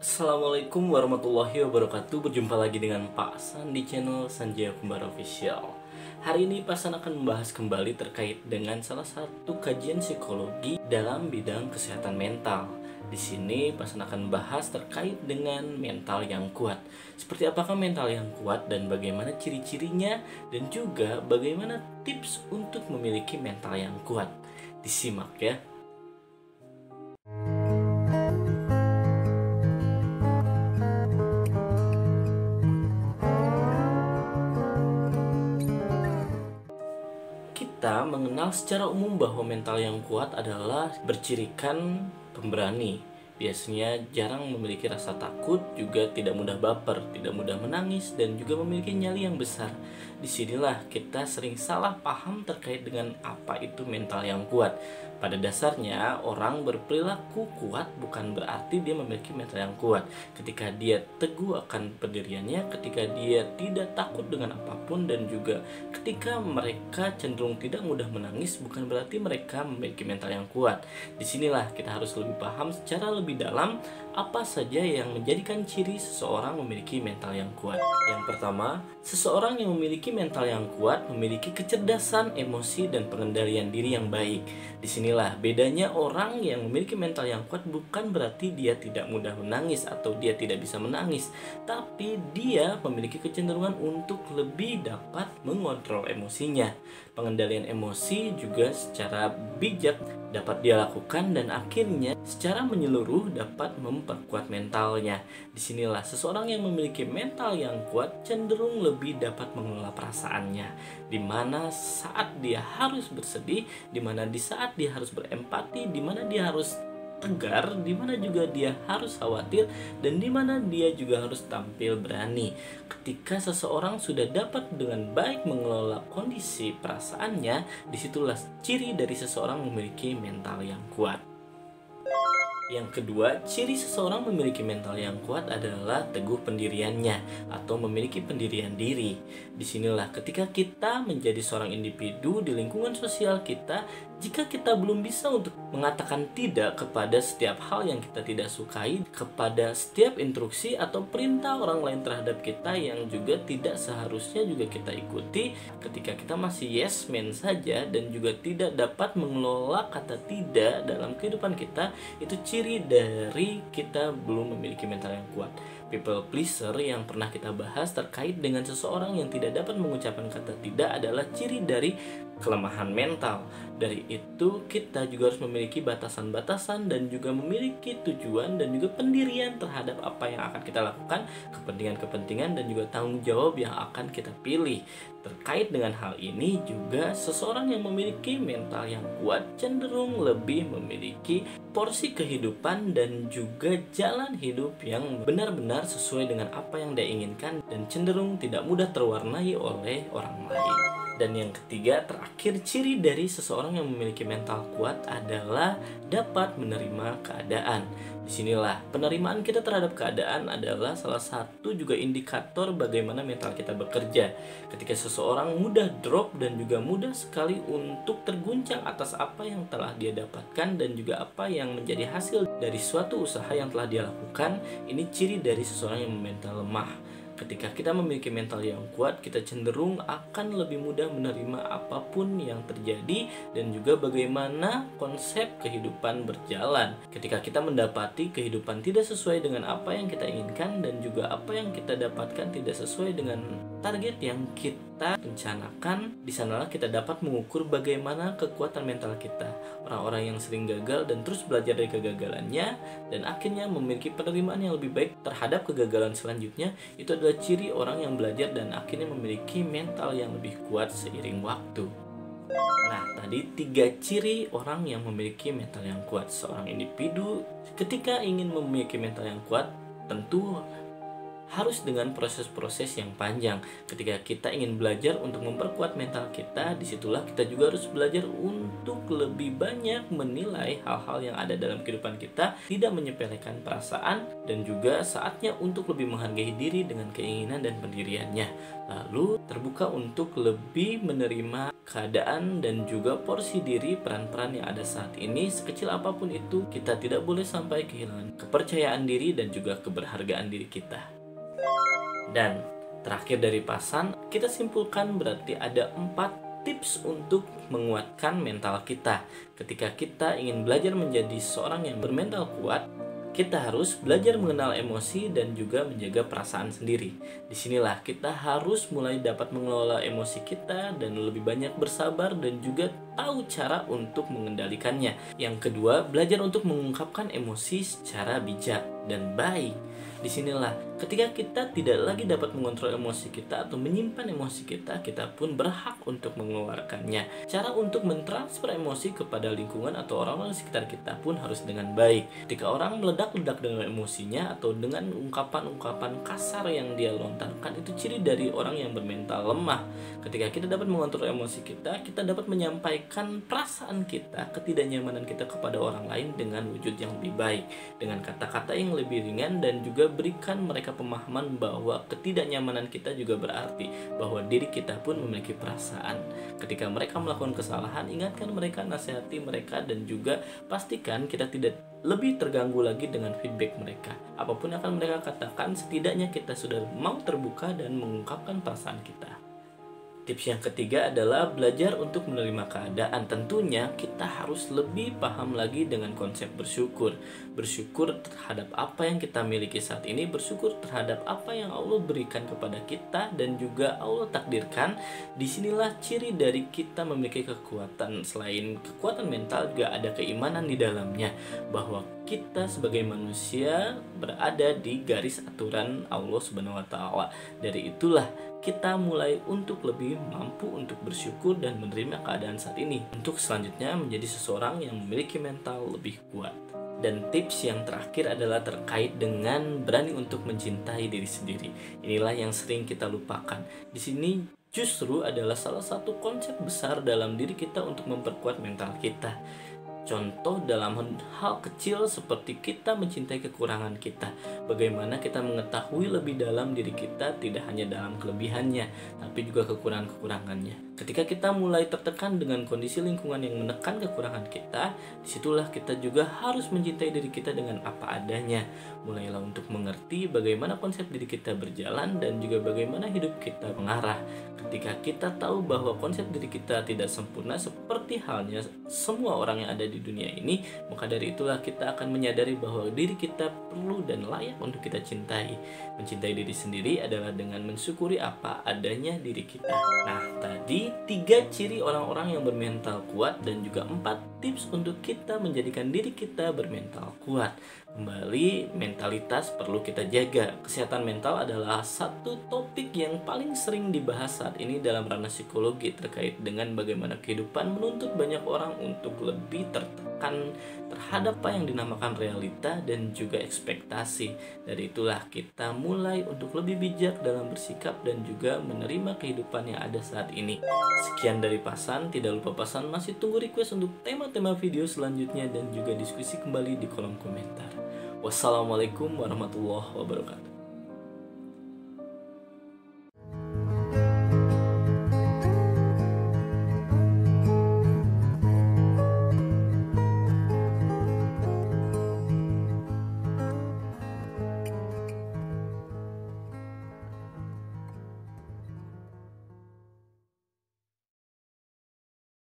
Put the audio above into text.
Assalamualaikum warahmatullahi wabarakatuh. Berjumpa lagi dengan Pak San di channel Sanjaya Kembar Official. Hari ini Pak San akan membahas kembali terkait dengan salah satu kajian psikologi dalam bidang kesehatan mental. Di sini Pak San akan membahas terkait dengan mental yang kuat. Seperti apakah mental yang kuat dan bagaimana ciri-cirinya, dan juga bagaimana tips untuk memiliki mental yang kuat. Disimak ya. Kita mengenal secara umum bahwa mental yang kuat adalah bercirikan pemberani. Biasanya jarang memiliki rasa takut, juga tidak mudah baper, tidak mudah menangis, dan juga memiliki nyali yang besar. Disinilah kita sering salah paham terkait dengan apa itu mental yang kuat. Pada dasarnya, orang berperilaku kuat bukan berarti dia memiliki mental yang kuat. Ketika dia teguh akan pendiriannya, ketika dia tidak takut dengan apapun, dan juga ketika mereka cenderung tidak mudah menangis, bukan berarti mereka memiliki mental yang kuat. Disinilah kita harus lebih paham secara lebih dalam apa saja yang menjadikan ciri seseorang memiliki mental yang kuat. Yang pertama, seseorang yang memiliki mental yang kuat memiliki kecerdasan emosi dan pengendalian diri yang baik. Disinilah bedanya orang yang memiliki mental yang kuat bukan berarti dia tidak mudah menangis atau dia tidak bisa menangis, tapi dia memiliki kecenderungan untuk lebih dapat mengontrol emosinya. Pengendalian emosi juga secara bijak dapat dia lakukan, dan akhirnya secara menyeluruh dapat memperkuat mentalnya. Disinilah seseorang yang memiliki mental yang kuat cenderung lebih dapat mengelola perasaannya, dimana saat dia harus bersedih, dimana di saat dia harus berempati, dimana dia harus tegar, dimana juga dia harus khawatir, dan dimana dia juga harus tampil berani. Ketika seseorang sudah dapat dengan baik mengelola kondisi perasaannya, disitulah ciri dari seseorang memiliki mental yang kuat. Yang kedua, ciri seseorang memiliki mental yang kuat adalah teguh pendiriannya atau memiliki pendirian diri. Disinilah ketika kita menjadi seorang individu di lingkungan sosial kita, jika kita belum bisa untuk mengatakan tidak kepada setiap hal yang kita tidak sukai, kepada setiap instruksi atau perintah orang lain terhadap kita yang juga tidak seharusnya juga kita ikuti, ketika kita masih yes man saja dan juga tidak dapat mengelola kata tidak dalam kehidupan kita, itu ciri dari kita belum memiliki mental yang kuat. People pleaser yang pernah kita bahas terkait dengan seseorang yang tidak dapat mengucapkan kata tidak adalah ciri dari kelemahan mental. Dari itu kita juga harus memiliki batasan-batasan dan juga memiliki tujuan dan juga pendirian terhadap apa yang akan kita lakukan, kepentingan-kepentingan dan juga tanggung jawab yang akan kita pilih. Terkait dengan hal ini juga seseorang yang memiliki mental yang kuat cenderung lebih memiliki porsi kehidupan dan juga jalan hidup yang benar-benar sesuai dengan apa yang dia inginkan dan cenderung tidak mudah terwarnai oleh orang lain. Dan yang ketiga, terakhir, ciri dari seseorang yang memiliki mental kuat adalah dapat menerima keadaan. Disinilah penerimaan kita terhadap keadaan adalah salah satu juga indikator bagaimana mental kita bekerja. Ketika seseorang mudah drop dan juga mudah sekali untuk terguncang atas apa yang telah dia dapatkan dan juga apa yang menjadi hasil dari suatu usaha yang telah dia lakukan, ini ciri dari seseorang yang mental lemah. Ketika kita memiliki mental yang kuat, kita cenderung akan lebih mudah menerima apapun yang terjadi dan juga bagaimana konsep kehidupan berjalan. Ketika kita mendapati kehidupan tidak sesuai dengan apa yang kita inginkan dan juga apa yang kita dapatkan tidak sesuai dengan target yang kita rencanakan, di sanalah kita dapat mengukur bagaimana kekuatan mental kita. Orang-orang yang sering gagal dan terus belajar dari kegagalannya dan akhirnya memiliki penerimaan yang lebih baik terhadap kegagalan selanjutnya, itu adalah ciri orang yang belajar dan akhirnya memiliki mental yang lebih kuat seiring waktu. Nah, tadi 3 ciri orang yang memiliki mental yang kuat. Seorang individu ketika ingin memiliki mental yang kuat, tentu harus dengan proses-proses yang panjang. Ketika kita ingin belajar untuk memperkuat mental kita, disitulah kita juga harus belajar untuk lebih banyak menilai hal-hal yang ada dalam kehidupan kita, tidak menyepelekan perasaan, dan juga saatnya untuk lebih menghargai diri dengan keinginan dan pendiriannya. Lalu terbuka untuk lebih menerima keadaan dan juga porsi diri peran-peran yang ada saat ini. Sekecil apapun itu, kita tidak boleh sampai kehilangan kepercayaan diri dan juga keberhargaan diri kita. Dan terakhir dari Pasan, kita simpulkan berarti ada 4 tips untuk menguatkan mental kita. Ketika kita ingin belajar menjadi seorang yang bermental kuat, kita harus belajar mengenal emosi dan juga menjaga perasaan sendiri. Disinilah kita harus mulai dapat mengelola emosi kita dan lebih banyak bersabar dan juga tahu cara untuk mengendalikannya. Yang kedua, belajar untuk mengungkapkan emosi secara bijak dan baik. Disinilah ketika kita tidak lagi dapat mengontrol emosi kita atau menyimpan emosi kita, kita pun berhak untuk mengeluarkannya. Cara untuk mentransfer emosi kepada lingkungan atau orang-orang sekitar kita pun harus dengan baik. Ketika orang meledak-ledak dengan emosinya atau dengan ungkapan-ungkapan kasar yang dia lontarkan, itu ciri dari orang yang bermental lemah. Ketika kita dapat mengontrol emosi kita, kita dapat menyampaikan perasaan kita, ketidaknyamanan kita kepada orang lain dengan wujud yang lebih baik, dengan kata-kata yang lebih ringan, dan juga berikan mereka pemahaman bahwa ketidaknyamanan kita juga berarti bahwa diri kita pun memiliki perasaan. Ketika mereka melakukan kesalahan, ingatkan mereka, nasihati mereka, dan juga pastikan kita tidak lebih terganggu lagi dengan feedback mereka. Apapun yang akan mereka katakan, setidaknya kita sudah mau terbuka dan mengungkapkan perasaan kita. Tips yang ketiga adalah belajar untuk menerima keadaan. Tentunya kita harus lebih paham lagi dengan konsep bersyukur. Bersyukur terhadap apa yang kita miliki saat ini, bersyukur terhadap apa yang Allah berikan kepada kita dan juga Allah takdirkan. Disinilah ciri dari kita memiliki kekuatan. Selain kekuatan mental, juga ada keimanan di dalamnya, bahwa kita sebagai manusia berada di garis aturan Allah Subhanahu wa Ta'ala. Dari itulah kita mulai untuk lebih mampu untuk bersyukur dan menerima keadaan saat ini, untuk selanjutnya menjadi seseorang yang memiliki mental lebih kuat. Dan tips yang terakhir adalah terkait dengan berani untuk mencintai diri sendiri. Inilah yang sering kita lupakan. Di sini justru adalah salah satu konsep besar dalam diri kita untuk memperkuat mental kita. Contoh dalam hal kecil seperti kita mencintai kekurangan kita. Bagaimana kita mengetahui lebih dalam diri kita, tidak hanya dalam kelebihannya, tapi juga kekurangan-kekurangannya. Ketika kita mulai tertekan dengan kondisi lingkungan yang menekan kekurangan kita, disitulah kita juga harus mencintai diri kita dengan apa adanya. Mulailah untuk mengerti bagaimana konsep diri kita berjalan dan juga bagaimana hidup kita mengarah. Ketika kita tahu bahwa konsep diri kita tidak sempurna seperti halnya semua orang yang ada di dunia ini, maka dari itulah kita akan menyadari bahwa diri kita perlu dan layak untuk kita cintai. Mencintai diri sendiri adalah dengan mensyukuri apa adanya diri kita. Nah, tadi 3 ciri orang-orang yang bermental kuat dan juga 4 tips untuk kita menjadikan diri kita bermental kuat. Kembali, mentalitas perlu kita jaga. Kesehatan mental adalah satu topik yang paling sering dibahas saat ini dalam ranah psikologi, terkait dengan bagaimana kehidupan menuntut banyak orang untuk lebih tertekan terhadap apa yang dinamakan realita dan juga ekspektasi. Dari itulah kita mulai untuk lebih bijak dalam bersikap dan juga menerima kehidupan yang ada saat ini. Sekian dari Pasan, tidak lupa Pasan masih tunggu request untuk tema-tema video selanjutnya dan juga diskusi kembali di kolom komentar. Wassalamualaikum warahmatullahi wabarakatuh.